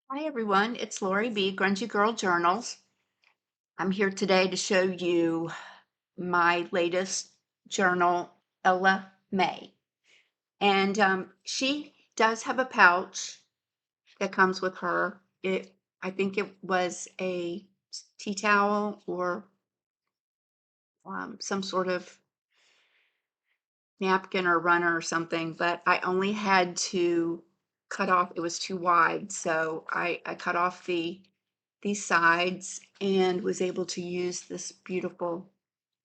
Hi everyone, it's Lori B, Grungy Girl Journals. I'm here today to show you my latest journal, Ella May. And she does have a pouch that comes with her. I think it was a tea towel or some sort of napkin or runner or something, but I only had to cut off, it was too wide. So I cut off these sides and was able to use this beautiful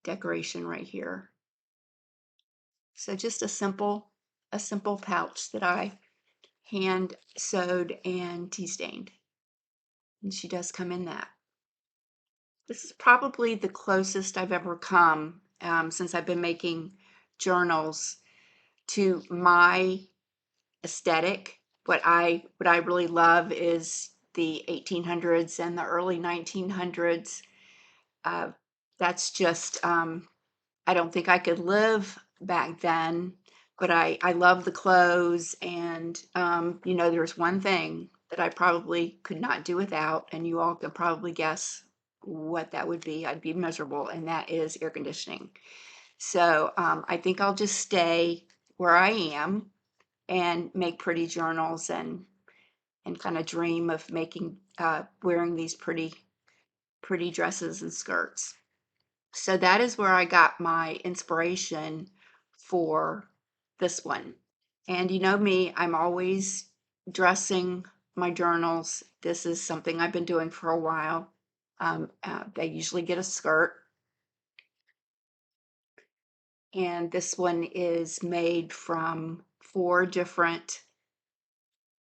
decoration right here. So just a simple pouch that I hand sewed and tea stained. And she does come in that. This is probably the closest I've ever come since I've been making journals to my aesthetic. What I really love is the 1800s and the early 1900s. Uh, that's just I don't think I could live back then, but I love the clothes. And there's one thing that I probably could not do without, and you all can probably guess what that would be. I'd be miserable, and that is air conditioning. So I think I'll just stay where I am and make pretty journals and kind of dream of making wearing these pretty dresses and skirts. So that is where I got my inspiration for this one. And you know me, I'm always dressing my journals. This is something I've been doing for a while. They usually get a skirt, and this one is made from 4 different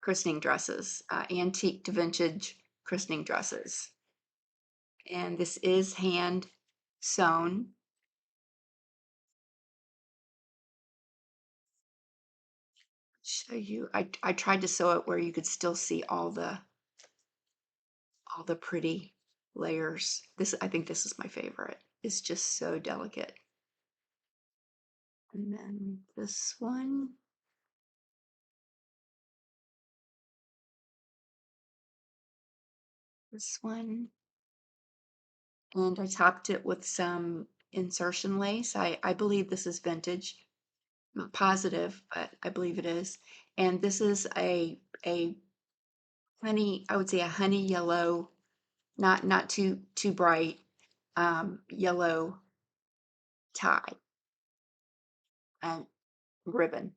christening dresses, antique to vintage christening dresses. And this is hand sewn. Show you. I tried to sew it where you could still see all the pretty layers. I think this is my favorite. It's just so delicate. And then this one, and I topped it with some insertion lace. I believe this is vintage. I'm not positive, but I believe it is. And this is a honey, I would say a honey yellow, not too bright, yellow tie and ribbon.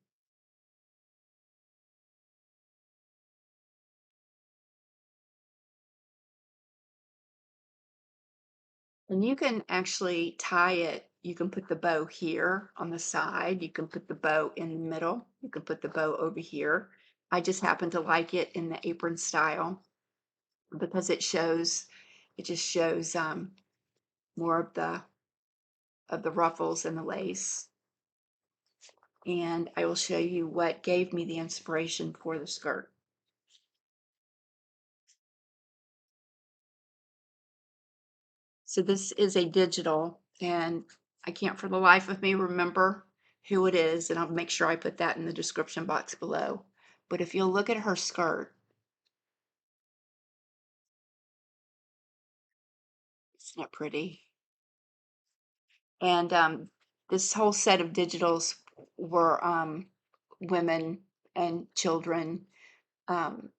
And you can actually tie it. You can put the bow here on the side. You can put the bow in the middle. You can put the bow over here. I just happen to like it in the apron style because it just shows more of the ruffles and the lace. And I will show you what gave me the inspiration for the skirt. So this is a digital, and I can't for the life of me remember who it is, and I'll make sure I put that in the description box below. But if you'll look at her skirt, isn't it pretty? And this whole set of digitals were women and children, um,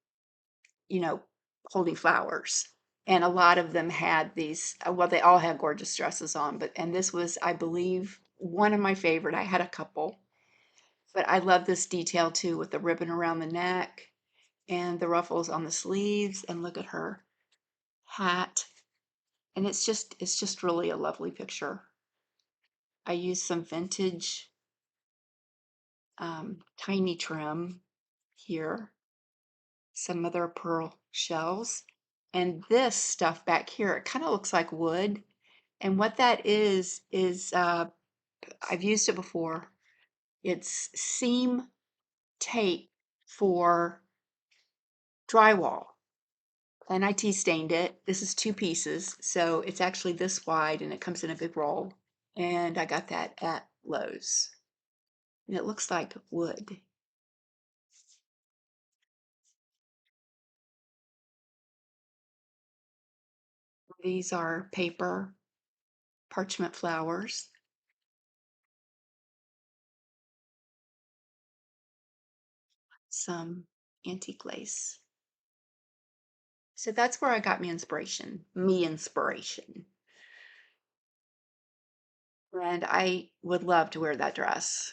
you know, holding flowers. And a lot of them had these, well, they all had gorgeous dresses on, and this was, I believe, one of my favorite. I had a couple. But I love this detail too with the ribbon around the neck and the ruffles on the sleeves. And look at her hat. And it's just really a lovely picture. I used some vintage tiny trim here, some other pearl shells. And this stuff back here, it kind of looks like wood. And what that is I've used it before. It's seam tape for drywall. And I tea stained it. This is 2 pieces, so it's actually this wide and it comes in a big roll. And I got that at Lowe's. And it looks like wood. These are paper parchment flowers. Some antique lace. So that's where I got me inspiration. And I would love to wear that dress.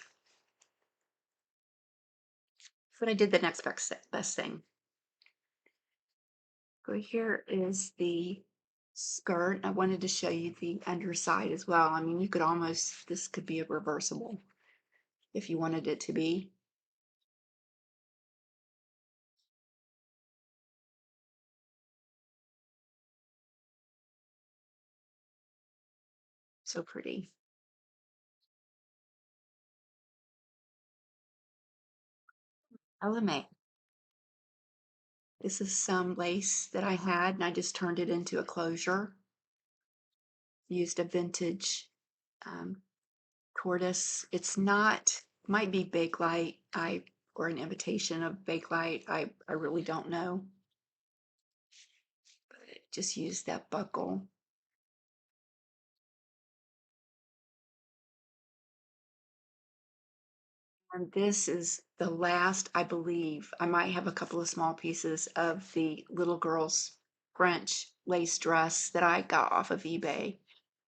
But I did the next best thing. So here is the skirt. I wanted to show you the underside as well. I mean, you could almost, this could be a reversible if you wanted it to be. So pretty. Element. This is some lace that I had and I just turned it into a closure. Used a vintage um, tortoise. It's not, might be Bakelite, or an imitation of Bakelite. I really don't know. But just use that buckle. And this is the last, I believe, I might have a couple of small pieces of the little girl's French lace dress that I got off of eBay.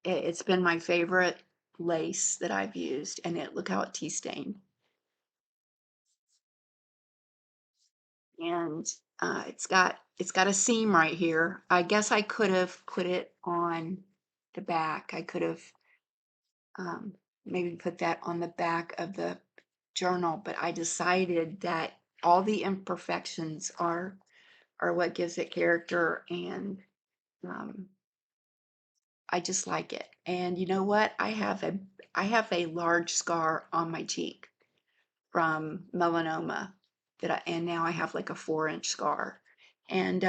It's been my favorite lace that I've used, and look how it tea stained. And it's got a seam right here. I guess I could have put it on the back. I could have um, maybe put that on the back of the journal, but I decided that all the imperfections are what gives it character, and um, I just like it. And you know what? I have a large scar on my cheek from melanoma and now I have like a 4-inch scar. And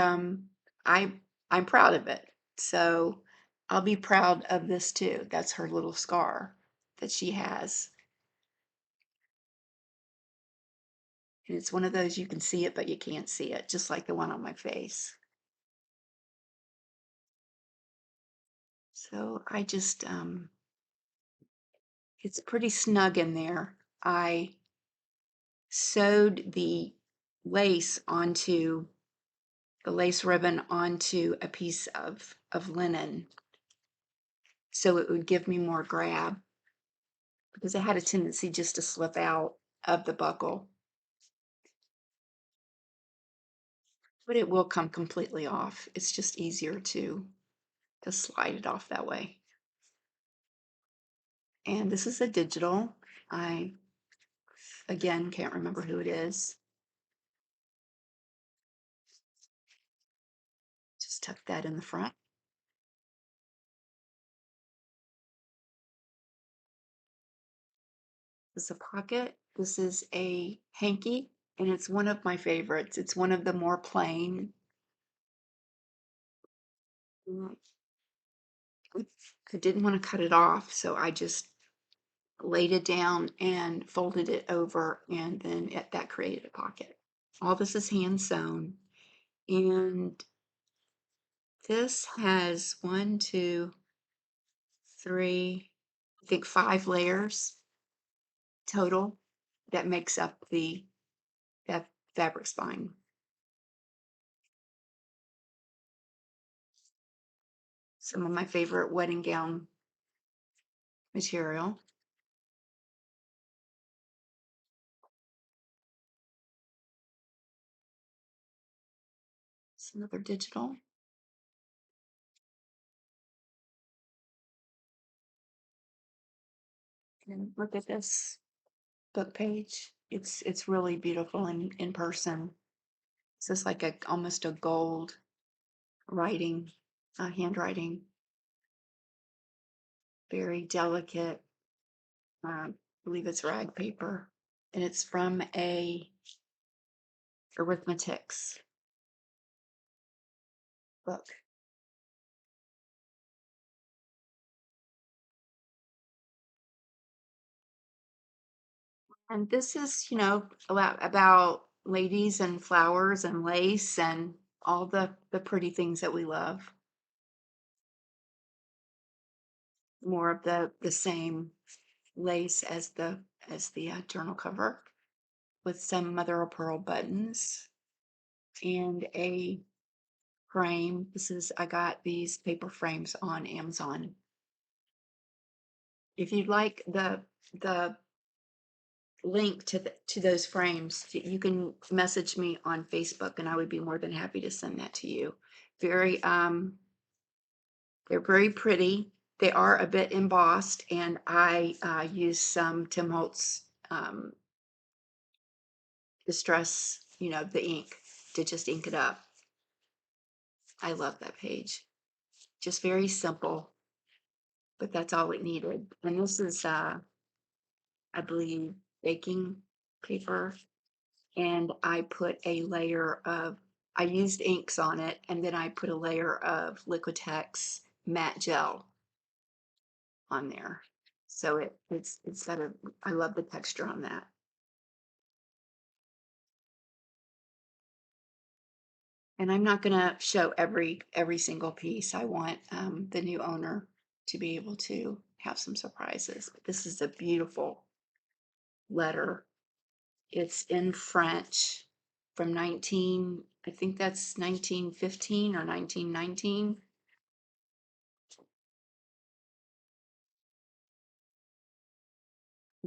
I I'm proud of it. So I'll be proud of this too. That's her little scar that she has. And it's one of those you can see it, but you can't see it, just like the one on my face. So I just it's pretty snug in there. I sewed lace onto the lace ribbon onto a piece of linen so it would give me more grab because it had a tendency just to slip out of the buckle. But it will come completely off. It's just easier to slide it off that way. And this is a digital. I, again, can't remember who it is. Just tuck that in the front. This is a pocket. This is a hanky, and it's one of my favorites. It's one of the more plain. Mm, I didn't want to cut it off, so I just laid it down and folded it over, and then that created a pocket. All this is hand sewn, and this has 1, 2, 3, I think 5 layers total that makes up that fabric spine. Some of my favorite wedding gown material. Some other digital. And look at this book page. It's really beautiful in person. It's just like almost a gold writing, handwriting. Very delicate. I believe it's rag paper, and it's from a arithmetics book. And this is, about ladies and flowers and lace and all the pretty things that we love. more of the same lace as the journal cover, with some mother of pearl buttons and a frame. I got these paper frames on Amazon. If you'd like the link to those frames, you can message me on Facebook and I would be more than happy to send that to you. Very they're very pretty. They are a bit embossed, and I use some Tim Holtz distress, the ink, to just ink it up. I love that page. Just very simple, but that's all it needed. And this is, I believe, baking paper. And I put a layer of, I used inks on it, and then I put a layer of Liquitex matte gel on there. So it's got a, I love the texture on that. And I'm not gonna show every single piece. I want the new owner to be able to have some surprises. But this is a beautiful letter. It's in French from I think that's 1915 or 1919.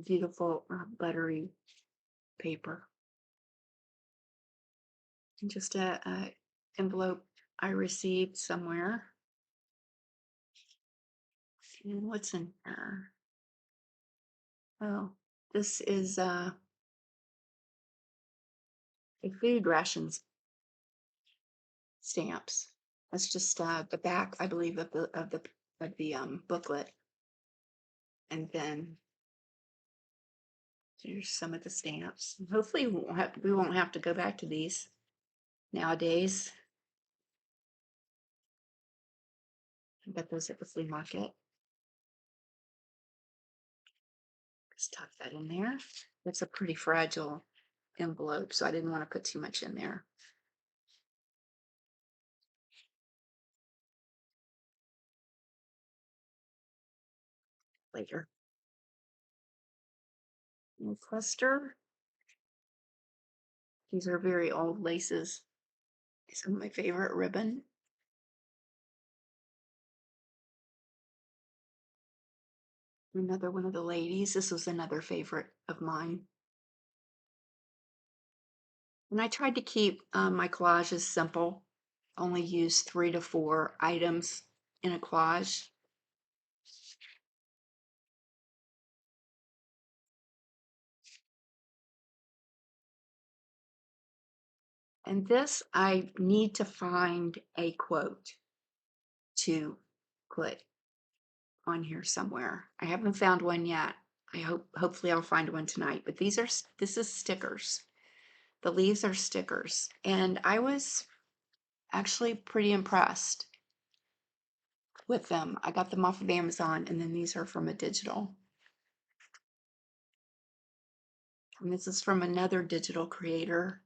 Beautiful buttery paper. And just a envelope I received somewhere. And what's in here? Oh, this is a food rations stamps. That's just the back, I believe, of the booklet. And then here's some of the stamps. Hopefully we won't have to go back to these nowadays. I bet those at the flea market. Just tuck that in there. It's a pretty fragile envelope, so I didn't want to put too much in there. Later. And cluster. These are very old laces. Some of my favorite ribbon. Another one of the ladies. This was another favorite of mine. And I tried to keep my collages simple. Only use 3 to 4 items in a collage. And this, I need to find a quote to put on here somewhere. I haven't found one yet. Hopefully I'll find one tonight. But this is stickers. The leaves are stickers. And I was actually pretty impressed with them. I got them off of Amazon, and then these are from a digital. And this is from another digital creator.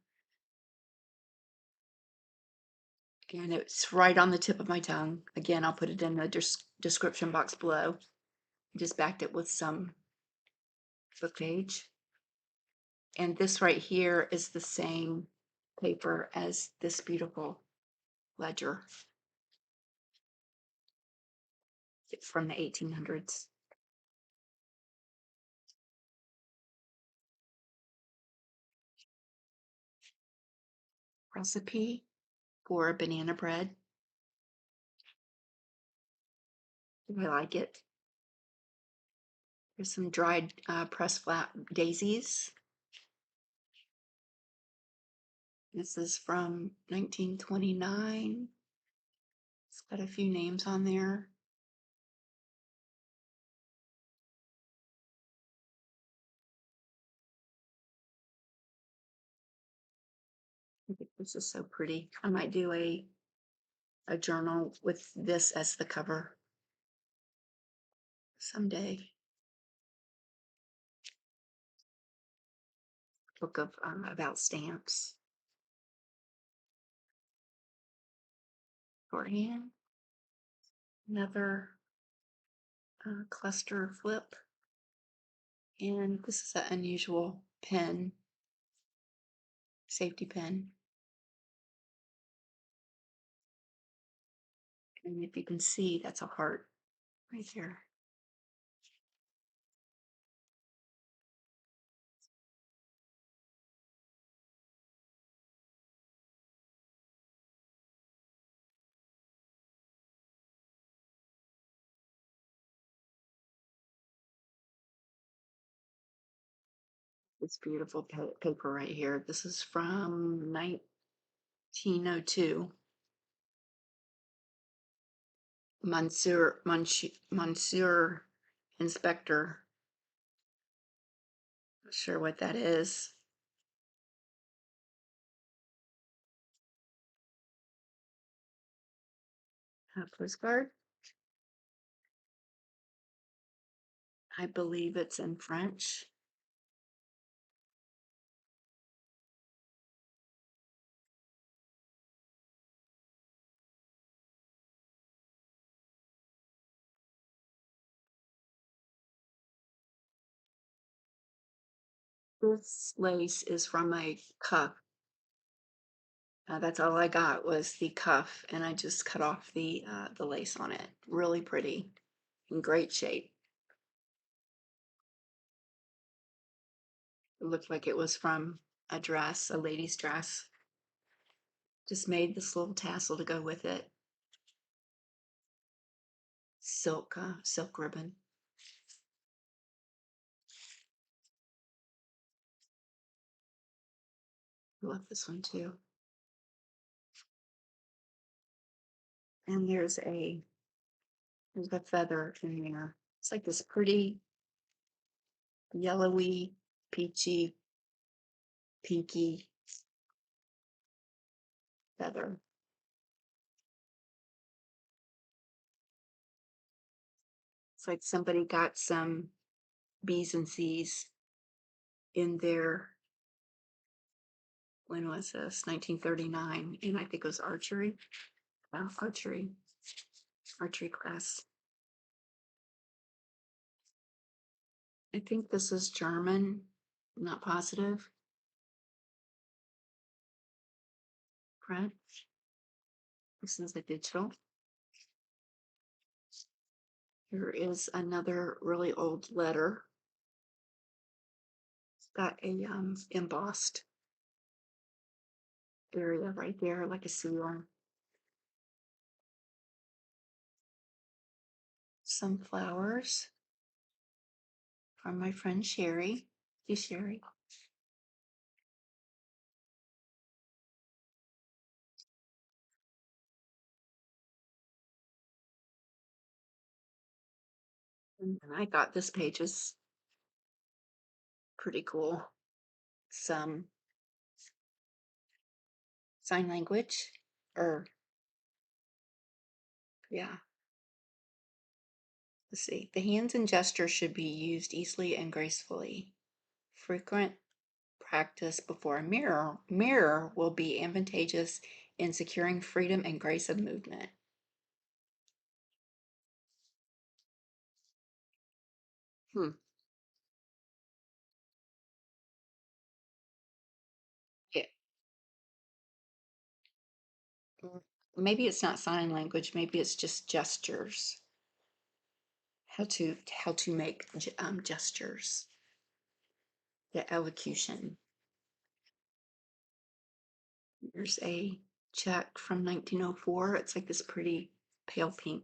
And it's right on the tip of my tongue. Again, I'll put it in the description box below. Just backed it with some book page. And this right here is the same paper as this beautiful ledger. It's from the 1800s. Recipe for banana bread. I like it. There's some dried pressed flat daisies. This is from 1929. It's got a few names on there. I think this is so pretty. I might do a journal with this as the cover someday. Book of about stamps. Shorthand. Another cluster flip. And this is an unusual pin, safety pin. And if you can see, that's a heart right there. This beautiful paper right here. This is from 1902. Monsieur Inspector. Not sure what that is. A postcard. I believe it's in French. This lace is from a cuff. That's all I got was the cuff, and I just cut off the lace on it. Really pretty, in great shape. It looked like it was from a dress, a lady's dress. Just made this little tassel to go with it. Silk ribbon. I love this one too. And there's a feather in there. It's like this pretty yellowy, peachy, pinky feather. It's like somebody got some B's and C's in their, when was this? 1939, and I think it was archery. Archery class. I think this is German, not positive. Print. This is a digital. Here is another really old letter. It's got a embossed area right there, like a seal. Some flowers from my friend Sherry. Hey, Sherry. And I thought this page was pretty cool. Some sign language, or yeah. Let's see. The hands and gestures should be used easily and gracefully. Frequent practice before a mirror will be advantageous in securing freedom and grace of movement. Yeah. Maybe it's not sign language, maybe it's just gestures. How to make gestures. The elocution. There's a check from 1904. It's like this pretty pale pink.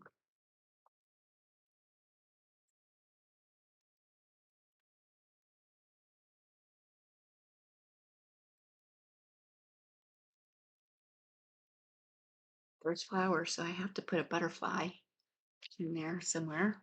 There's flowers, so I have to put a butterfly in there somewhere.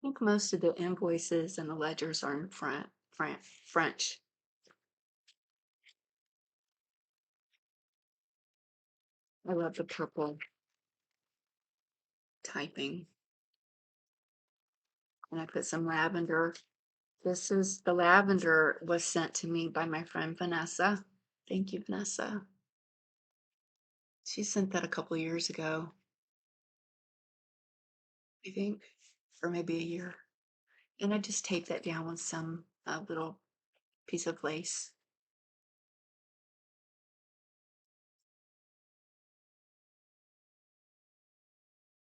I think most of the invoices and the ledgers are in French. I love the purple typing. And I put some lavender. The lavender was sent to me by my friend Vanessa. Thank you, Vanessa. She sent that a couple years ago, I think, or maybe a year. And I just taped that down with some little piece of lace.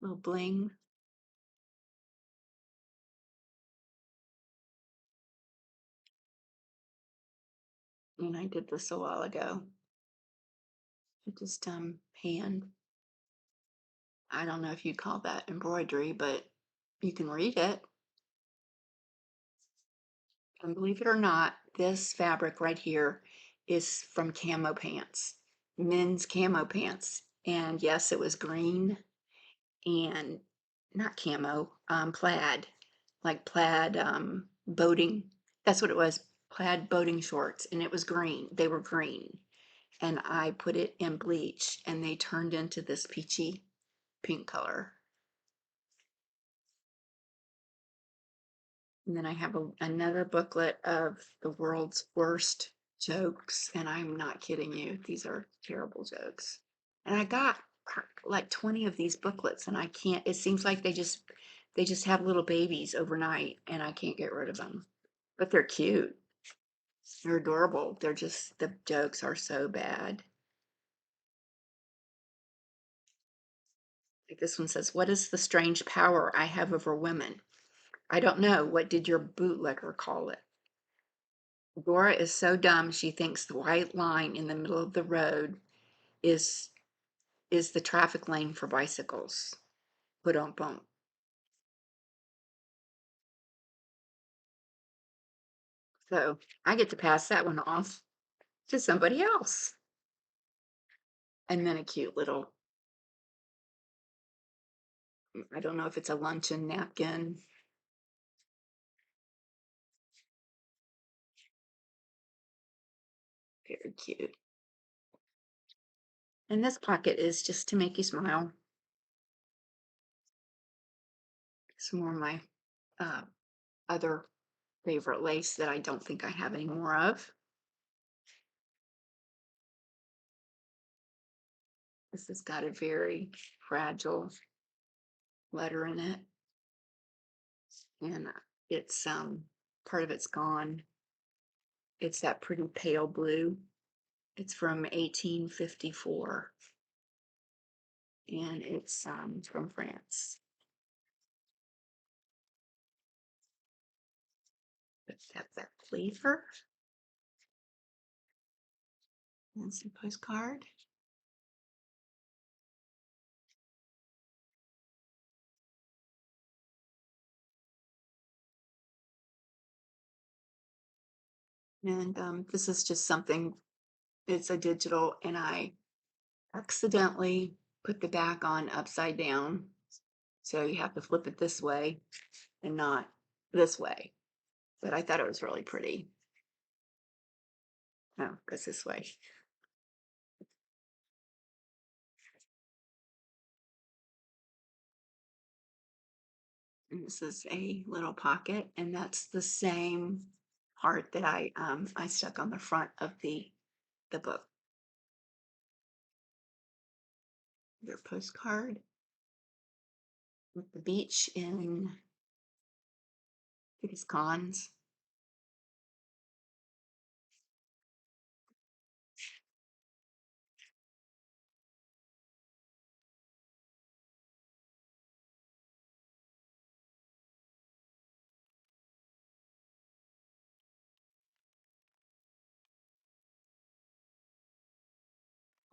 Little bling. And I did this a while ago. I just hand. I don't know if you'd call that embroidery, but you can read it. And believe it or not, this fabric right here is from camo pants, men's camo pants. And yes, it was green and not camo, plaid, like plaid boating. That's what it was, plaid boating shorts. And it was green. They were green. And I put it in bleach and they turned into this peachy pink color. And then I have another booklet of the world's worst jokes. And I'm not kidding you. These are terrible jokes. And I got like 20 of these booklets and I can't, it seems like they just have little babies overnight and I can't get rid of them. But they're cute. They're adorable. They're just, the jokes are so bad. Like this one says, "What is the strange power I have over women? I don't know. What did your bootlegger call it?" Dora is so dumb she thinks the white line in the middle of the road is the traffic lane for bicycles. Boom. So I get to pass that one off to somebody else. And then a cute little, I don't know if it's a luncheon napkin. Very cute. And this pocket is just to make you smile. Some more of my other favorite lace that I don't think I have any more of. This has got a very fragile letter in it. And it's part of it's gone. It's that pretty pale blue. It's from 1854. And it's from France. Got that flavor. And some postcard. And this is just something, it's a digital, and I accidentally put the back on upside down. So you have to flip it this way and not this way. But I thought it was really pretty. No, it goes this way. And this is a little pocket, and that's the same heart that I stuck on the front of the book. Your postcard with the beach in, I think it's Cons.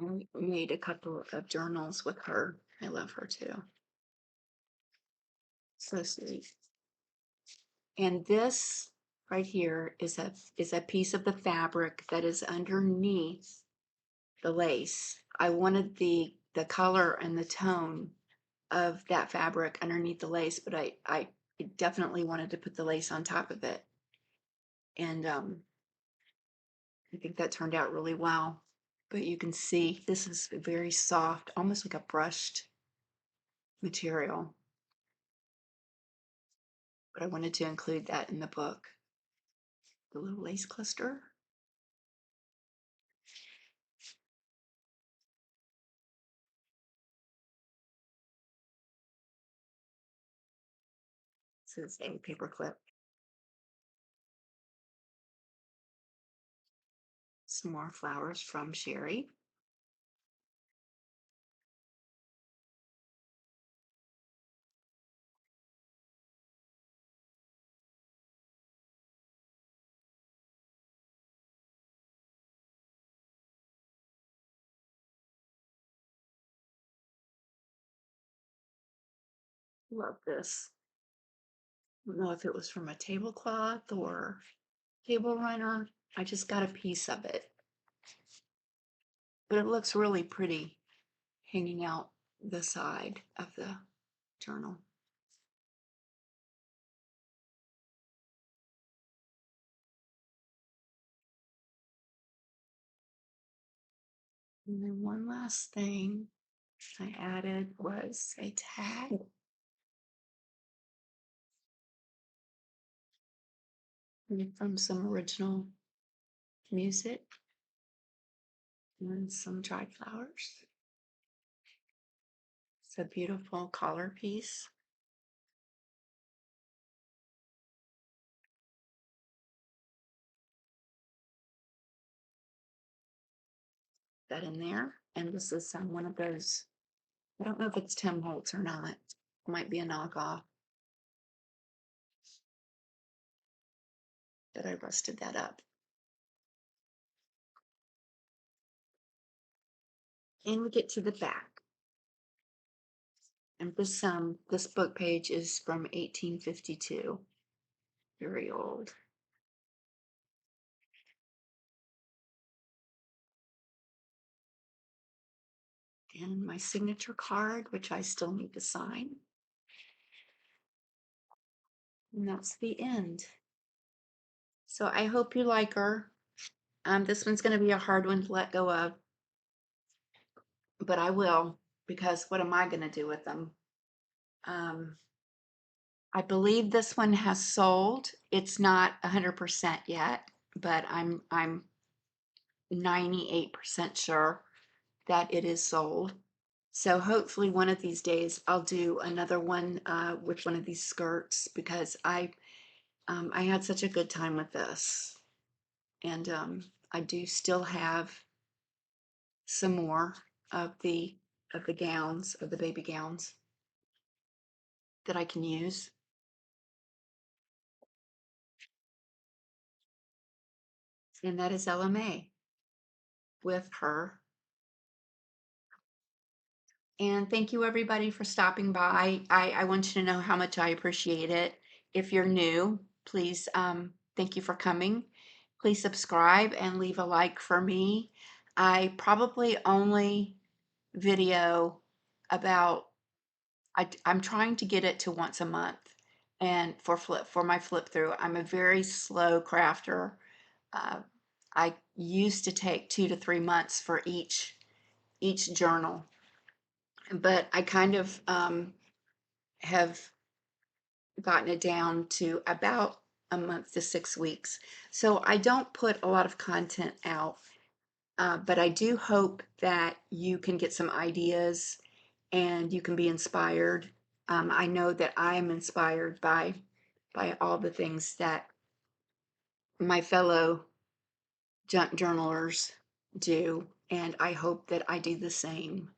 I made a couple of journals with her. I love her too. So sweet. And this right here is a piece of the fabric that is underneath the lace. I wanted the color and the tone of that fabric underneath the lace, but I definitely wanted to put the lace on top of it. And I think that turned out really well. But you can see this is very soft, almost like a brushed material. but I wanted to include that in the book. The little lace cluster. This is a paper clip. Some more flowers from Sherry. Love this. I don't know if it was from a tablecloth or table runner. I just got a piece of it. But it looks really pretty hanging out the side of the journal. And then one last thing I added was a tag. From some original music and some dried flowers. It's a beautiful collar piece. That in there. And this is one of those, I don't know if it's Tim Holtz or not. It might be a knockoff. But I rusted that up. And we get to the back. And this book page is from 1852. Very old. And my signature card, which I still need to sign. And that's the end. So I hope you like her. This one's going to be a hard one to let go of. But I will, because what am I going to do with them? I believe this one has sold. It's not 100% yet, but I'm 98% sure that it is sold. So hopefully one of these days I'll do another one with one of these skirts, because I had such a good time with this, and I do still have some more of the gowns, of the baby gowns, that I can use. And that is LMA with her. And thank you everybody for stopping by. I want you to know how much I appreciate it. If you're new, please, thank you for coming. Please subscribe and leave a like for me. I probably only video about, I'm trying to get it to once a month. And for my flip through, I'm a very slow crafter. I used to take 2 to 3 months for each journal, but I kind of have gotten it down to about a month to 6 weeks. So I don't put a lot of content out, but I do hope that you can get some ideas and you can be inspired. I know that I am inspired by all the things that my fellow junk journalers do, and I hope that I do the same.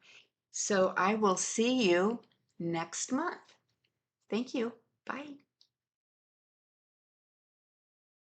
So I will see you next month. Thank you. Bye.